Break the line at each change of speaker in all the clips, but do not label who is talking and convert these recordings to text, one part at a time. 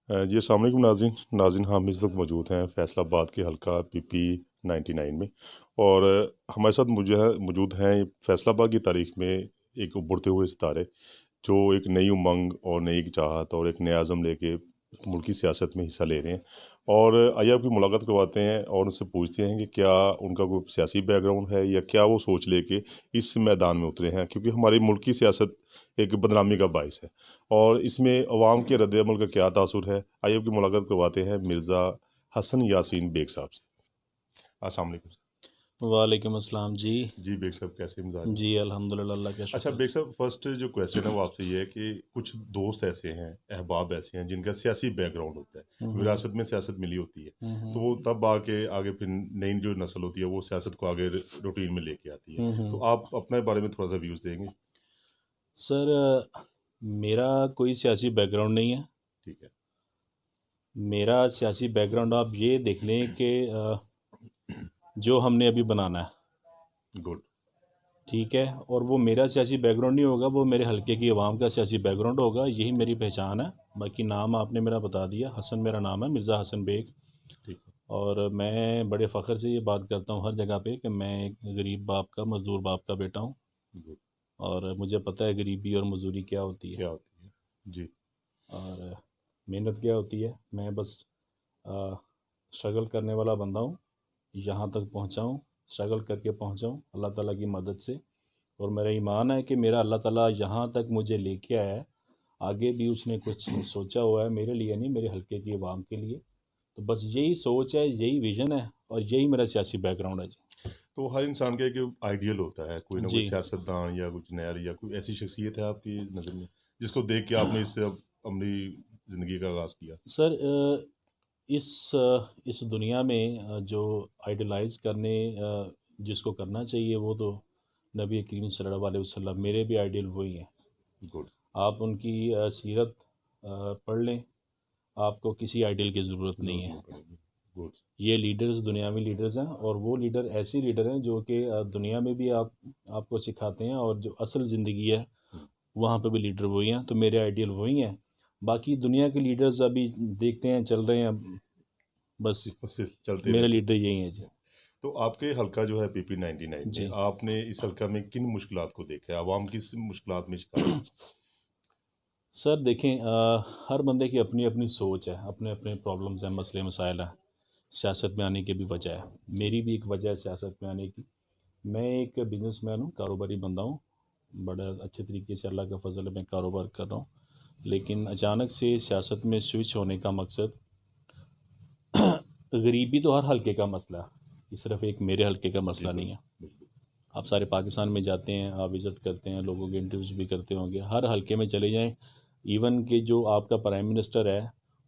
جی السلام علیکم ناظرین ہم اس وقت موجود ہیں فیصل آباد کے حلقہ PP 99 میں، اور ہمارے ساتھ موجود ہیں فیصل آباد کی تاریخ میں ایک ابھرتے ہوئے ستارے جو ایک نئی امنگ اور نئی چاہت اور ایک نیا عزم لے کے ملکی سیاست میں حصہ لے رہے ہیں، اور آئیے آپ کی ملاقات کرواتے ہیں اور ان سے پوچھتے ہیں کہ کیا ان کا کوئی سیاسی بیک گراؤنڈ ہے یا کیا وہ سوچ لے کے اس میدان میں اترے ہیں، کیونکہ ہماری ملکی سیاست ایک بدنامی کا باعث ہے اور اس میں عوام کے رد عمل کا کیا تاثر ہے۔ آئیے آپ کی ملاقات کرواتے ہیں مرزا حسن یاسین بیگ صاحب سے۔ السلام علیکم
وعلیکم السلام جی
جی بیگ صاحب کیسے مزاج ہیں؟
جی الحمدللہ اللہ کا
اچھا
شکر۔
بیگ صاحب، فرسٹ جو کویسچن ہے وہ آپ سے یہ ہے کہ کچھ دوست ایسے ہیں، احباب ایسے ہیں جن کا سیاسی بیک گراؤنڈ ہوتا ہے، وراثت میں سیاست ملی ہوتی ہے، تو وہ تب آگے پھر نئی جو نسل ہوتی ہے وہ سیاست کو آگے روٹین میں لے کے آتی ہے، تو آپ اپنے بارے میں تھوڑا سا ویوز دیں گے؟
سر میرا کوئی سیاسی بیک گراؤنڈ نہیں ہے۔
ٹھیک ہے،
میرا سیاسی بیک گراؤنڈ آپ یہ دیکھ لیں کہ جو ہم نے ابھی بنانا ہے،
گڈ،
ٹھیک ہے، اور وہ میرا سیاسی بیک گراؤنڈ نہیں ہوگا، وہ میرے حلقے کی عوام کا سیاسی بیک گراؤنڈ ہوگا، یہی میری پہچان ہے۔ باقی نام آپ نے میرا بتا دیا، حسن میرا نام ہے، مرزا حسن بیگ،
ٹھیک ہے،
اور میں بڑے فخر سے یہ بات کرتا ہوں ہر جگہ پہ کہ میں ایک غریب باپ کا، مزدور باپ کا بیٹا ہوں،
گڈ،
اور مجھے پتہ ہے غریبی اور مزدوری کیا ہوتی ہے
کیا ہوتی ہے؟ جی،
اور محنت کیا ہوتی ہے۔ میں بس اسٹرگل کرنے والا بندہ ہوں، یہاں تک پہنچا ہوں، اسٹرگل کر کے پہنچا ہوں اللہ تعالیٰ کی مدد سے، اور میرا ایمان ہے کہ میرا اللہ تعالیٰ یہاں تک مجھے لے کے آیا ہے، آگے بھی اس نے کچھ سوچا ہوا ہے میرے لیے، نہیں میرے حلقے کی عوام کے لیے، تو بس یہی سوچ ہے، یہی ویژن ہے، اور یہی میرا سیاسی بیک گراؤنڈ ہے جی۔
تو ہر انسان کا ایک آئیڈیل ہوتا ہے، کوئی نہ کوئی
جی
سیاستدان یا کچھ نیا، یا کوئی ایسی شخصیت ہے آپ کی نظر میں جس کو دیکھ کے آپ نے اس سے عملی زندگی کا آغاز کیا؟
سر اس دنیا میں جو آئیڈلائز کرنے جس کو کرنا چاہیے وہ تو نبی کریم صلی اللہ علیہ وسلم، میرے بھی آئیڈیل وہی ہیں۔
گڈ،
آپ ان کی سیرت پڑھ لیں، آپ کو کسی آئیڈیل کی ضرورت نہیں
ضرورت
ہے۔
نہیں پڑے گی، گڈ،
یہ لیڈرز دنیاوی لیڈرز ہیں، اور وہ لیڈر ایسی لیڈر ہیں جو کہ دنیا میں بھی آپ کو سکھاتے ہیں، اور جو اصل زندگی ہے وہاں پہ بھی لیڈر وہی ہیں، تو میرے آئیڈیل وہی ہیں۔ باقی دنیا کے لیڈرز ابھی دیکھتے ہیں، چل رہے ہیں، بس
صرف چلتے
میرا
رہتے
لیڈر
ہیں۔
یہی ہے جی۔
تو آپ کے حلقہ جو ہے PP 99 میں،
جی
آپ نے اس حلقہ میں کن مشکلات کو دیکھا ہے؟ عوام کس مشکلات میں شکار ہے؟
سر دیکھیں، ہر بندے کی اپنی اپنی سوچ ہے، اپنے اپنے پرابلمز ہیں، مسئلے مسائل ہیں، سیاست میں آنے کی بھی وجہ ہے، میری بھی ایک وجہ ہے سیاست میں آنے کی۔ میں ایک بزنس مین ہوں، کاروباری بندہ ہوں، بڑا اچھے طریقے سے اللہ کا فضل ہے، میں کاروبار کر رہا ہوں، لیکن اچانک سے سیاست میں سوئچ ہونے کا مقصد، غریبی تو ہر حلقے کا مسئلہ ہے، یہ صرف ایک میرے حلقے کا
جی
مسئلہ نہیں ہے۔
بالکل،
آپ سارے پاکستان میں جاتے ہیں، آپ وزٹ کرتے ہیں، لوگوں کے انٹرویوز بھی کرتے ہوں گے، ہر حلقے میں چلے جائیں، ایون کہ جو آپ کا پرائم منسٹر ہے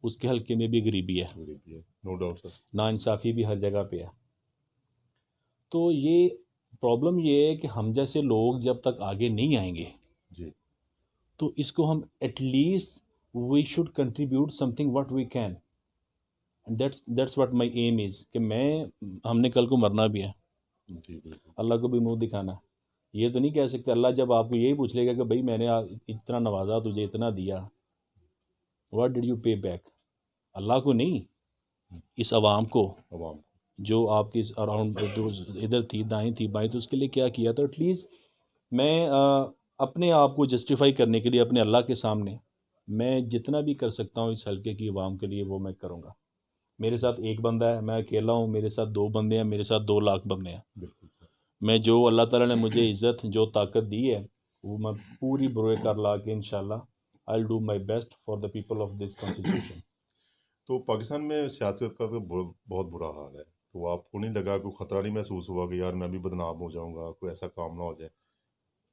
اس کے حلقے میں بھی غریبی ہے،
نو ڈاؤٹ سر۔
ناانصافی بھی ہر جگہ پہ ہے۔ تو یہ پرابلم یہ ہے کہ ہم جیسے لوگ جب تک آگے نہیں آئیں گے
جی،
تو اس کو ہم at least we should contribute something what we can, that's what my aim is, کہ ہم نے کل کو مرنا بھی ہے،
جی بالکل،
اللہ کو بھی منہ دکھانا ہے۔ یہ تو نہیں کہہ سکتے اللہ جب آپ کو یہی پوچھ لے گا کہ بھائی میں نے اتنا نوازا، تجھے اتنا دیا، what did you pay back, اللہ کو نہیں، اس عوام کو
عوام،
جو آپ کی اراؤنڈ ادھر تھی، دائیں تھی بائیں، تو اس کے لیے کیا کیا؟ تو ایٹ لیسٹ میں اپنے آپ کو جسٹیفائی کرنے کے لیے اپنے اللہ کے سامنے میں جتنا بھی کر سکتا ہوں اس حلقے کی عوام کے لیے وہ میں کروں گا۔ میرے ساتھ ایک بندہ ہے، میں اکیلا ہوں، میرے ساتھ 2 بندے ہیں، میرے ساتھ 2 لاکھ بندے ہیں۔
بالکل سر،
میں جو اللہ تعالیٰ نے مجھے عزت، جو طاقت دی ہے، وہ میں پوری بروئے کر لا کے انشاءاللہ I'll do my best for the people of this constitution۔
تو پاکستان میں سیاست کا تو بہت برا حال ہے، تو آپ کو نہیں لگا، کوئی خطرہ نہیں محسوس ہوا کہ یار میں بھی بدنام ہو جاؤں گا، کوئی ایسا کام نہ ہو جائے؟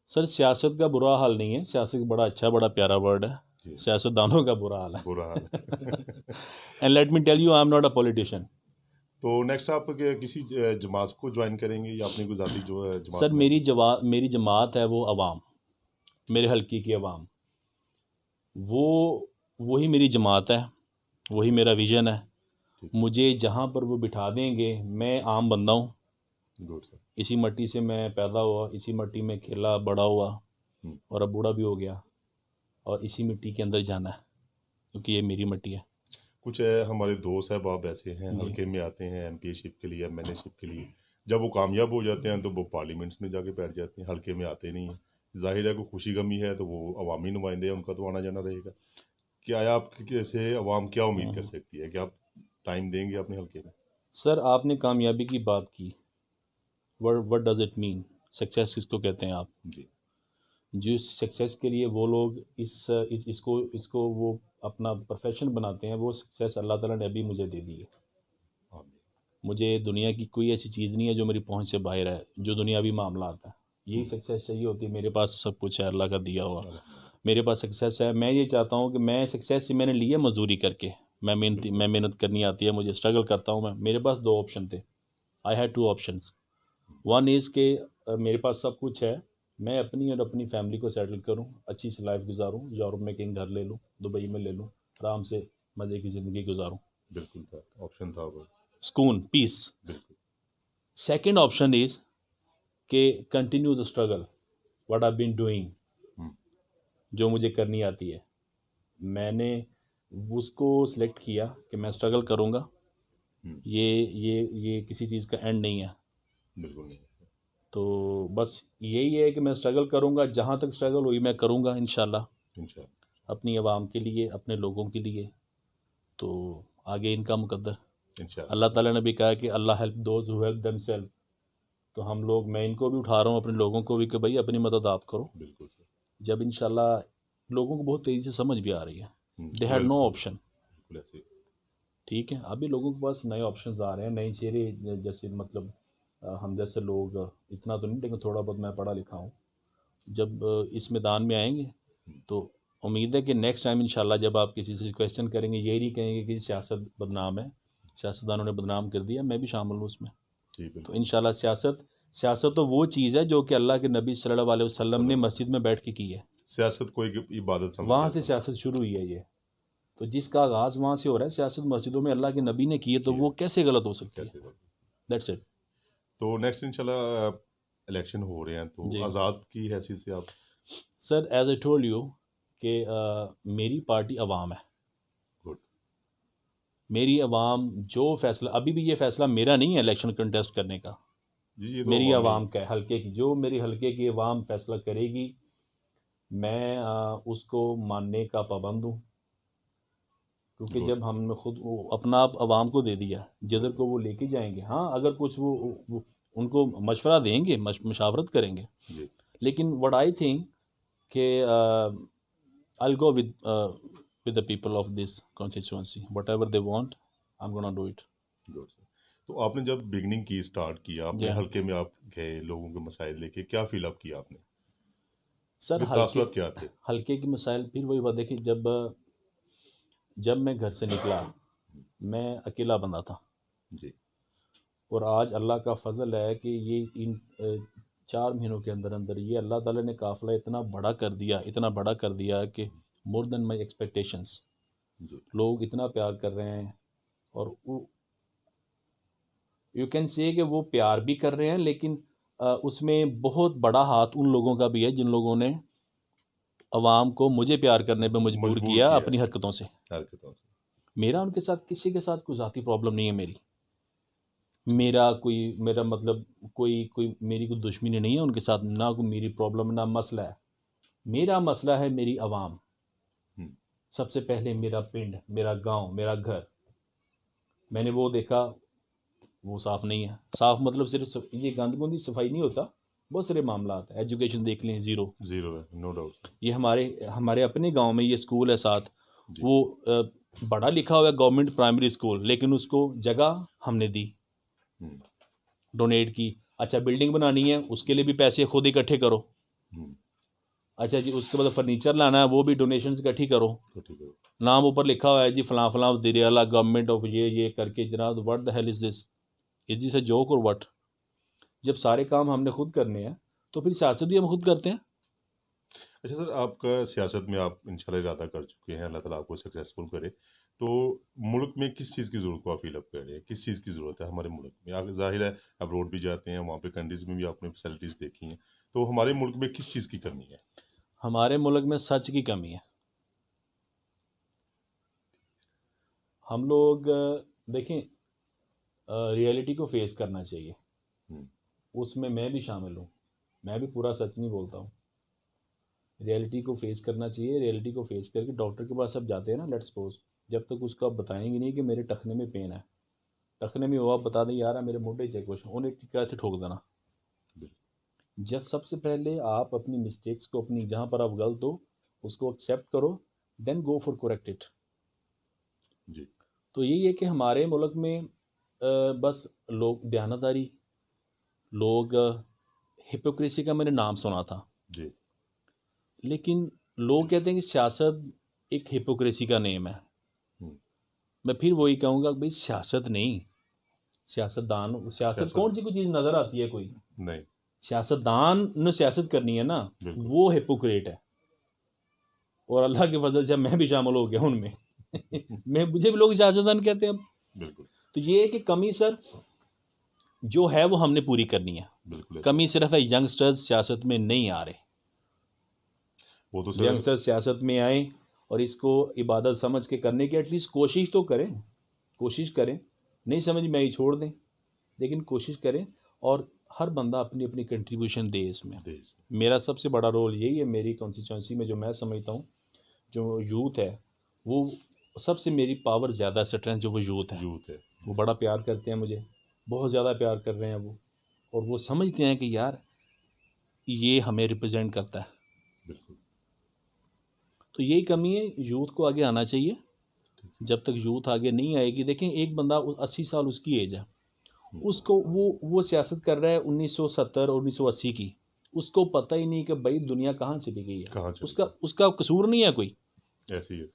سر سیاست کا برا حال نہیں ہے، سیاست بڑا اچھا، بڑا پیارا ورڈ ہے،
جی،
سیاست دانوں کا برا حال ہے۔
برا حال ہے۔
And let me tell you I am not a politician.
تو نیکسٹ آپ کسی جماعت کو جوائن کریں گے یا اپنی کوئی ذاتی جو ہے
سر
جماعت میں؟
میری جماعت ہے وہ عوام، میرے حلقے کی عوام، وہی میری جماعت ہے، وہی میرا ویژن ہے۔
ٹھیک،
مجھے جہاں پر وہ بٹھا دیں گے، میں عام بندہ ہوں،
گڈ سر،
اسی مٹی سے میں پیدا ہوا، اسی مٹی میں کھیلا بڑا ہوا، اور اب بوڑھا بھی ہو گیا، اور اسی مٹی کے اندر جانا ہے، کیونکہ یہ میری مٹی ہے۔
کچھ ہمارے دوست احباب ایسے ہیں
جی
حلقے میں آتے ہیں ایم پی اے شپ کے لیے ایم این اے شپ کے لیے، جب وہ کامیاب ہو جاتے ہیں تو وہ پارلیمنٹس میں جا کے بیٹھ جاتے ہیں، حلقے میں آتے نہیں ہیں۔ ظاہر ہے کوئی خوشی غمی ہے تو وہ عوامی نمائندے ہیں، ان کا تو آنا جانا رہے گا۔ کیا آپ سے عوام کیا امید کر سکتی ہے کہ آپ ٹائم دیں گے اپنے حلقے میں؟
سر، آپ نے کامیابی کی بات کی، what does it mean? Success کس کو کہتے ہیں آپ؟
جی
جو سکسیس کے لیے وہ لوگ اس کو وہ اپنا پروفیشن بناتے ہیں، وہ سکسیس اللہ تعالیٰ نے ابھی مجھے دے دی ہے۔
آمین۔
مجھے دنیا کی کوئی ایسی چیز نہیں ہے جو میری پہنچ سے باہر ہے، جو دنیاوی معاملات ہیں۔ یہی سکسیس چاہیے ہوتی ہے، میرے پاس سب کچھ ہے اللہ کا دیا ہوا،
الحمدللہ۔
میرے پاس سکسیس ہے۔ میں یہ چاہتا ہوں کہ میں سکسیس میں نے لی ہے مزدوری کر کے، میں محنت کرنی آتی ہے مجھے، اسٹرگل کرتا ہوں میں۔ میرے پاس دو آپشن تھے، I had two options. One is کہ میرے پاس سب کچھ ہے، میں اپنی اور اپنی فیملی کو سیٹل کروں، اچھی سی لائف گزاروں، یورپ میں کہیں گھر لے لوں، دبئی میں لے لوں، آرام سے مزے کی زندگی گزاروں،
بالکل تھا، آپشن تھا وہ۔
سکون، پیس۔
بالکل۔
سیکنڈ آپشن از کہ continue the struggle what I been doing, جو مجھے کرنی آتی ہے۔ میں نے اس کو سلیکٹ کیا کہ میں اسٹرگل کروں گا، یہ کسی چیز کا اینڈ نہیں ہے۔
بالکل نہیں۔
تو بس یہی ہے کہ میں اسٹرگل کروں گا، جہاں تک اسٹرگل ہوئی میں کروں گا انشاءاللہ،
انشاءاللہ۔
اپنی عوام کے لیے، اپنے لوگوں کے لیے۔ تو آگے ان کا مقدر۔
انشاءاللہ۔
اللہ تعالیٰ نے بھی کہا کہ اللہ help those who help themselves. تو ہم لوگ، میں ان کو بھی اٹھا رہا ہوں، اپنے لوگوں کو بھی، کہ بھائی اپنی مدد آپ کرو۔
بالکل
جب انشاءاللہ لوگوں کو بہت تیزی سے سمجھ بھی آ رہی ہے، دے ہیڈ نو آپشن۔
بالکل ایسے۔
ٹھیک ہے، ابھی لوگوں کے پاس نئے آپشنز آ رہے ہیں، نئی چیزیں، جیسے مطلب ہم جیسے لوگ، اتنا تو نہیں لیکن تھوڑا بہت میں پڑھا لکھا ہوں، جب اس میدان میں آئیں گے تو امید ہے کہ نیکسٹ ٹائم انشاءاللہ جب آپ کسی سے کویسچن کریں گے، یہ نہیں کہیں گے کہ سیاست بدنام ہے، سیاستدانوں نے بدنام کر دیا، میں بھی شامل ہوں اس میں۔
جی
تو
بالکل۔
انشاءاللہ سیاست تو وہ چیز ہے جو کہ اللہ کے نبی صلی اللہ علیہ وسلم نے مسجد میں بیٹھ کے کی ہے،
سیاست کو ایک عبادت سمجھ
وہاں
جاتا
سے
ہوں۔
سیاست شروع ہوئی ہے یہ۔ تو جس کا آغاز وہاں سے ہو رہا ہے، سیاست مسجدوں میں اللہ کے نبی نے کی ہے، تو وہ کیسے غلط ہو سکتی ہے؟
کیسے بات؟
That's it.
تو نیکسٹ انشاءاللہ الیکشن ہو رہے ہیں تو
جی
آزاد کی حیثیت سے آپ؟
سر، ایز اے ٹولڈ یو کہ میری پارٹی عوام ہے،
گڈ۔
میری عوام جو فیصلہ، ابھی بھی یہ فیصلہ میرا نہیں ہے الیکشن کنٹیسٹ کرنے کا،
جی یہ تو
میری
عوامی۔
عوام کا ہے، حلقے کی، جو میری حلقے کی عوام فیصلہ کرے گی، میں اس کو ماننے کا پابند ہوں، کیونکہ
گڈ۔
جب ہم نے خود اپنا آپ عوام کو دے دیا، جدھر کو وہ لے کے جائیں گے، ہاں اگر کچھ وہ ان کو مشورہ دیں گے، مشاورت کریں گے،
جی
لیکن وٹ آئی تھنک کہ I'll go with the people of this constituency. Whatever they want, I'm gonna do it.
Good. تو آپ نے جب بگننگ کی، اسٹارٹ کیا
جی
اپنے
ہاں
حلقے میں، آپ گئے لوگوں کے مسائل لے کے، کیا فیل اپ کیا آپ نے؟
سر،
پھر تاثرات کیا تھے؟
ہلکے کی مسائل پھر وہی بات دیکھیے، جب میں گھر سے نکلا، میں اکیلا بندہ تھا،
جی
اور آج اللہ کا فضل ہے کہ یہ ان 4 مہینوں کے اندر اندر یہ اللہ تعالیٰ نے قافلہ اتنا بڑا کر دیا کہ مور دین مائی ایکسپیکٹیشنس۔
جی
لوگ اتنا پیار کر رہے ہیں، اور یو کین سے کہ وہ پیار بھی کر رہے ہیں، لیکن اس میں بہت بڑا ہاتھ ان لوگوں کا بھی ہے جن لوگوں نے عوام کو مجھے پیار کرنے پہ مجبور کیا اپنی حرکتوں سے۔
حرکتوں سے۔
میرا ان کے ساتھ، کسی کے ساتھ کوئی ذاتی پرابلم نہیں ہے، میرا مطلب کوئی میری کوئی دشمنی نہیں ہے ان کے ساتھ، نہ کوئی میری پرابلم، نہ مسئلہ ہے۔ میرا مسئلہ ہے میری عوام، سب سے پہلے میرا پنڈ، میرا گاؤں، میرا گھر۔ میں نے وہ دیکھا، وہ صاف نہیں ہے۔ صاف مطلب صرف یہ گند گندی صفائی نہیں ہوتا، بہت سارے معاملات ہیں۔ ایجوکیشن دیکھ لیں، زیرو
ہے، نو ڈاؤٹ۔
یہ ہمارے اپنے گاؤں میں یہ اسکول ہے ساتھ، وہ بڑا لکھا ہوا ہے گورنمنٹ پرائمری اسکول، لیکن اس کو جگہ ہم نے دی، ڈونیٹ کی۔ اچھا بلڈنگ بنانی ہے، اس کے لیے بھی پیسے خود اکٹھے کرو۔ اچھا جی، اس کے بعد فرنیچر لانا ہے، وہ بھی ڈونیشنز اکٹھی کرو۔ نام اوپر لکھا ہوا ہے جی فلاں فلاں وزیر اعلیٰ گورنمنٹ آف یہ کر کے، جناب what the hell is this? Is this a joke اور واٹ؟ جب سارے کام ہم نے خود کرنے ہیں تو پھر سیاست بھی ہم خود کرتے ہیں۔
اچھا سر، آپ کا سیاست میں آپ انشاءاللہ ارادہ کر چکے ہیں، اللہ تعالیٰ آپ کو سکسیزفل کرے، تو ملک میں کس چیز کی ضرورت کو آپ فیل اپ کر رہے ہیں؟ کس چیز کی ضرورت ہے ہمارے ملک میں؟ آپ ظاہر ہے اب روڈ بھی جاتے ہیں، وہاں پہ کنٹریز میں بھی آپ نے فیسلٹیز دیکھی ہیں، تو ہمارے ملک میں کس چیز کی کمی ہے؟
ہمارے ملک میں سچ کی کمی ہے۔ ہم لوگ دیکھیں ریئلٹی کو فیس کرنا چاہیے. اس میں بھی شامل ہوں. میں بھی پورا سچ نہیں بولتا ہوں. ریئلٹی کو فیس کرنا چاہیے. ریئلٹی کو فیس کر کے ڈاکٹر کے پاس اب جاتے ہیں نا, لیٹ سپوز, جب تک اس کو آپ بتائیں گے نہیں کہ میرے ٹخنے میں پین ہے, ٹخنے میں وہ آپ بتا دیں یار میرے موڈے چیک کچھ انہیں کیا سے ٹھوک دینا. جب سب سے پہلے آپ اپنی مسٹیکس کو, اپنی جہاں پر آپ غلط ہو اس کو ایکسیپٹ کرو, دین گو فار کریکٹ اٹ.
جی.
تو یہی ہے کہ ہمارے ملک میں بس لوگ دیانتداری, لوگ ہپوکریسی کا میں نے نام سنا تھا.
جی.
لیکن لوگ کہتے ہیں کہ سیاست ایک ہپوکریسی کا نیم ہے. میں پھر وہی کہوں گا کہ بھائی سیاست نہیں, سیاست
سیاست
کون سی کوئی چیز نظر آتی ہے کوئی
نہیں.
سیاستدان نے سیاست کرنی ہے نا,
بالکل.
وہ ہپوکریٹ ہے. اور اللہ کے فضل سے میں بھی شامل ہو گیا ان میں. مجھے بھی لوگ سیاستدان کہتے ہیں.
بالکل.
تو یہ ہے کہ کمی سر جو ہے وہ ہم نے پوری کرنی ہے.
بالکل.
کمی صرف ہے ینگسٹرز سیاست میں نہیں آ رہے.
وہ تو سر
ینگسٹر سیاست میں آئیں اور اس کو عبادت سمجھ کے کرنے کی ایٹ لیسٹ کوشش تو کریں. کوشش کریں, نہیں سمجھ میں ہی چھوڑ دیں, لیکن کوشش کریں. اور ہر بندہ اپنی اپنی کنٹریبیوشن دے اس میں. میرا سب سے بڑا رول یہی ہے میری کانسٹیچوئنسی میں, جو میں سمجھتا ہوں جو یوتھ ہے وہ سب سے میری پاور زیادہ اسٹرینتھ جو وہ یوتھ ہے. وہ بڑا پیار کرتے ہیں مجھے, بہت زیادہ پیار کر رہے ہیں وہ, اور وہ سمجھتے ہیں کہ یار یہ ہمیں ریپرزینٹ کرتا ہے.
بالکل.
تو یہی کمی ہے, یوتھ کو آگے آنا چاہیے. جب تک یوتھ آگے نہیں آئے گی, دیکھیں ایک بندہ 80 سال اس کی ایج ہے, اس کو وہ سیاست کر رہا ہے 1970 اور 1980 کی, اس کو پتہ ہی نہیں کہ بھائی دنیا کہاں چلی گئی ہے. اس کا قصور نہیں ہے کوئی,
ایسی ہے.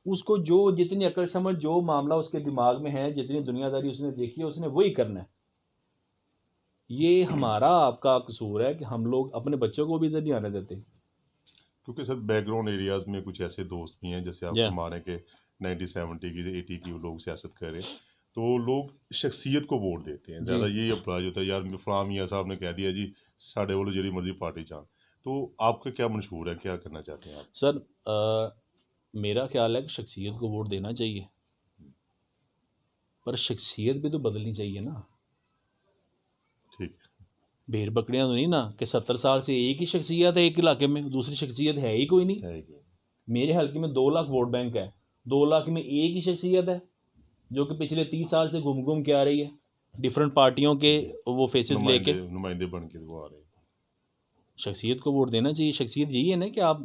اس کو جو جتنی عقل سمجھ جو معاملہ اس کے دماغ میں ہے, جتنی دنیا داری اس نے دیکھی ہے, اس نے وہی کرنا ہے. یہ ہمارا آپ کا قصور ہے کہ ہم لوگ اپنے بچوں کو بھی ادھر نہیں آنے دیتے.
کیونکہ سر بیک گراؤنڈ ایریاز میں کچھ ایسے دوست بھی ہیں جیسے آپ فرما رہے ہیں کہ 90 70 کی 80 کی لوگ سیاست کریں, تو لوگ شخصیت کو ووٹ دیتے ہیں زیادہ. یہی اپراج ہوتا ہے یار فلاں میاں صاحب نے کہہ دیا جی ساڑھے والو جی مرضی پارٹی چاہ. تو آپ کا کیا منشور ہے, کیا کرنا چاہتے ہیں آپ؟
سر میرا خیال ہے کہ شخصیت کو ووٹ دینا چاہیے, پر شخصیت بھی تو بدلنی چاہیے نا.
ٹھیک.
بھیڑ بکریاں تو نہیں نا کہ 70 سال سے ایک ہی شخصیت ہے ایک علاقے میں, دوسری شخصیت ہے ہی کوئی نہیں. میرے حلقے میں 2 لاکھ ووٹ بینک ہے, 2 لاکھ میں ایک ہی شخصیت ہے جو کہ پچھلے 30 سال سے گھوم کے آ رہی ہے, ڈفرینٹ پارٹیوں کے وہ فیسز لے کے
نمائندے بن کے وہ آ رہے ہیں.
شخصیت کو ووٹ دینا چاہیے. شخصیت یہی ہے نا کہ آپ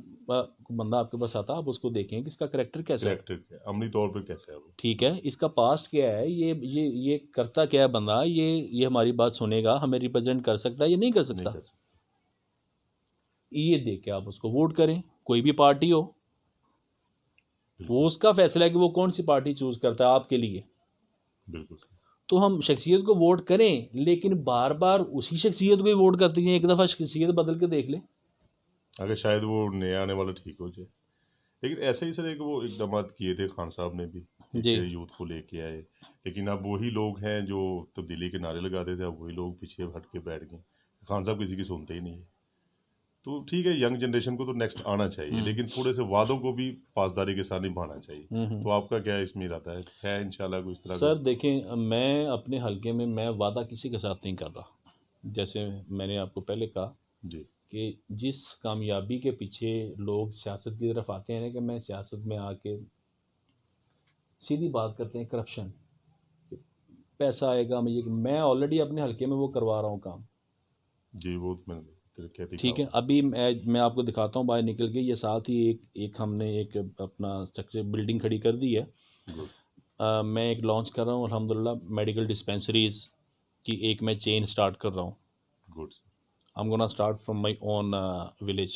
بندہ آپ کے پاس آتا, آپ اس کو دیکھیں کہ اس کا کریکٹر کیسا ہے,
عملی طور پہ کیسا ہے وہ,
ٹھیک ہے, اس کا پاسٹ کیا ہے, یہ کرتا کیا ہے بندہ, یہ ہماری بات سنے گا, ہمیں ریپرزینٹ کر سکتا ہے یا نہیں کر سکتا. یہ دیکھ کے آپ اس کو ووٹ کریں, کوئی بھی پارٹی ہو, وہ اس کا فیصلہ ہے کہ وہ کون سی پارٹی چوز کرتا ہے آپ کے لیے.
بالکل.
تو ہم شخصیت کو ووٹ کریں, لیکن بار بار اسی شخصیت کو ہی ووٹ کرتے ہیں. ایک دفعہ شخصیت بدل کے دیکھ لیں,
اگر شاید وہ نیا آنے والا ٹھیک ہو جائے. لیکن ایسے ہی سر ایک وہ اقدامات کیے تھے خان صاحب نے بھی, یوتھ کو لے کے آئے, لیکن اب وہی لوگ ہیں جو تبدیلی کے نعرے لگاتے تھے, اب وہی لوگ پیچھے ہٹ کے بیٹھ گئے. خان صاحب کسی کی سنتے ہی نہیں ہے. تو ٹھیک ہے, ینگ جنریشن کو تو نیکسٹ آنا چاہیے, لیکن تھوڑے سے وعدوں کو بھی پاسداری کے ساتھ نبھانا چاہیے. تو آپ کا کیا اس میں ارادہ ہے انشاءاللہ کوئی اس طرح
سر دیکھیں میں اپنے حلقے میں وعدہ کسی کے ساتھ نہیں کر رہا. جیسے میں نے آپ کو پہلے کہا
جی
کہ جس کامیابی کے پیچھے لوگ سیاست کی طرف آتے ہیں نا, کہ میں سیاست میں آ کے سیدھی بات کرتے ہیں کرپشن, پیسہ آئے گا, میں آلریڈی اپنے حلقے میں وہ کروا رہا ہوں کام.
جی وہ میں
ٹھیک ہے, ابھی میں آپ کو دکھاتا ہوں, باہر نکل کے یہ ساتھ ہی ایک ہم نے ایک اپنا اسٹرکچر بلڈنگ کھڑی کر دی ہے. میں ایک لانچ کر رہا ہوں الحمدللہ, میڈیکل ڈسپینسریز کی ایک میں چین سٹارٹ کر رہا ہوں.
Good.
I'm gonna start from my own village,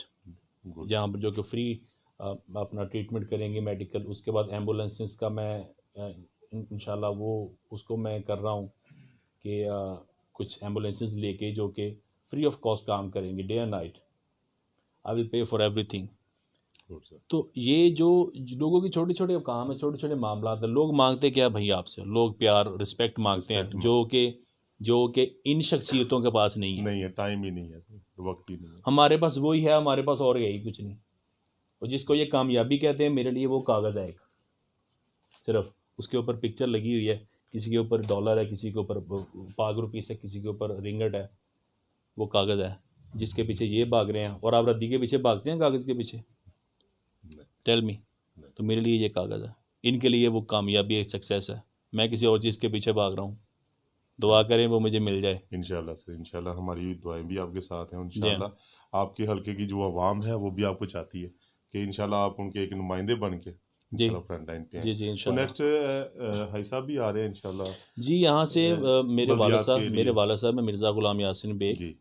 جہاں پر جو کہ فری اپنا ٹریٹمنٹ کریں گے میڈیکل. اس کے بعد ایمبولینسز کا میں انشاءاللہ وہ اس کو میں کر رہا ہوں کہ کچھ ایمبولینسز لے کے جو کہ فری آف کاسٹ کام کریں گے day and night. I will pay for every thing. تو یہ جو لوگوں کی چھوٹے چھوٹے کام ہیں, چھوٹے چھوٹے معاملات ہیں. لوگ مانگتے کیا بھائی آپ سے, لوگ پیار رسپیکٹ مانگتے ہیں, جو کہ ان شخصیتوں کے پاس نہیں ہے.
ٹائم ہی نہیں ہے, وقت ہی نہیں ہے.
ہمارے پاس وہی ہے, ہمارے پاس اور یہی کچھ نہیں. اور جس کو یہ کامیابی کہتے ہیں, میرے لیے وہ کاغذ ہے ایک صرف. اس کے اوپر پکچر لگی ہوئی ہے، کسی کے اوپر ڈالر ہے، کسی کے اوپر پاک روپیس ہے، کسی کے اوپر رنگٹ ہے، وہ کاغذ ہے جس کے پیچھے یہ بھاگ رہے ہیں، اور آپ ردی کے پیچھے بھاگتے ہیں کاغذ کے پیچھے؟ Tell me. تو میرے لیے یہ کاغذ ہے، ان کے لیے وہ کامیابی ہے، سکسیس ہے، میں کسی اور چیز کے پیچھے بھاگ رہا ہوں. دعا کریں وہ مجھے مل جائے.
انشاءاللہ سر، انشاءاللہ ہماری دعائیں بھی آپ کے ساتھ ہیں،
جی ہاں.
انشاءاللہ آپ کے حلقے کی جو عوام ہے وہ بھی آپ کو چاہتی ہے کہ انشاءاللہ آپ ان کے ایک نمائندے بن کے
جی
انشاءاللہ فرنٹ لائن پہ ہیں.
جی جی
تو
انشاءاللہ.
نیکسٹ حائی صاحب بھی آ رہے ہیں انشاءاللہ
جی یہاں سے میرے والد
بلدیات کے لیے.
صاحب ہیں مرزا غلام یاسین بیگ،
جی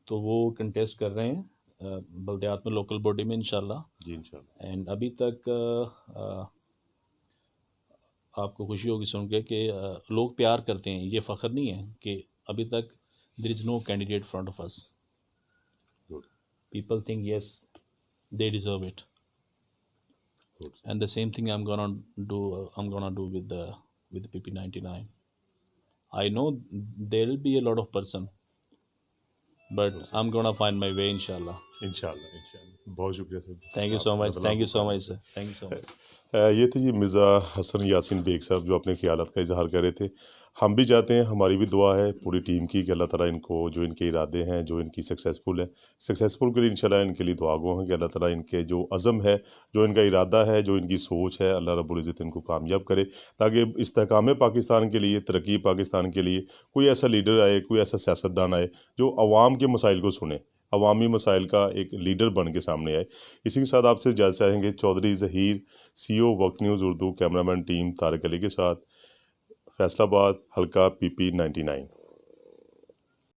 تو وہ کنٹیسٹ کر رہے ہیں بلدیات میں، لوکل باڈی میں انشاءاللہ.
جی انشاءاللہ.
اینڈ ابھی تک آپ کو خوشی ہوگی سن کے کہ لوگ پیار کرتے ہیں، یہ فخر نہیں ہے کہ ابھی تک there is no candidate front of us.
Good.
People think yes they deserve it.
Good.
And the same thing I'm gonna do with PP99. I know there will be a lot of person, but
Good, sir.
I'm gonna find my way inshallah.
انشاءاللہ انشاءاللہ. بہت شکریہ سر.
Thank you so much.
Allah
Thank
آپ
you
کو
so
کامیاب
much, sir. Thank you so much.
یہ تھے جی مرزا حسن Yasin bag صاحب جو اپنے خیالات کا اظہار کر رہے تھے. ہم بھی چاہتے ہیں، ہماری بھی دعا ہے پوری ٹیم کی کہ اللہ تعالیٰ ان کو جو ان کے ارادے ہیں، جو ان کی سکسیزفل کے لیے انشاءاللہ ان کے لیے دعا گو ہیں کہ اللہ تعالیٰ ان کے جو عزم ہے، جو ان کا ارادہ ہے، جو ان کی سوچ ہے، اللہ رب العزت ان کو کامیاب کرے تاکہ استحکام پاکستان کے لیے، ترقی پاکستان کے لیے کوئی ایسا لیڈر آئے، کوئی ایسا سیاستدان آئے جو عوام کے مسائل کو سنے، عوامی مسائل کا ایک لیڈر بن کے سامنے آئے. اسی کے ساتھ آپ سے اجازت چاہیں گے. چودھری ظہیر، CEO وقت نیوز اردو، کیمرہ مین ٹیم طارق علی کے ساتھ، فیصل آباد، حلقہ PP 99.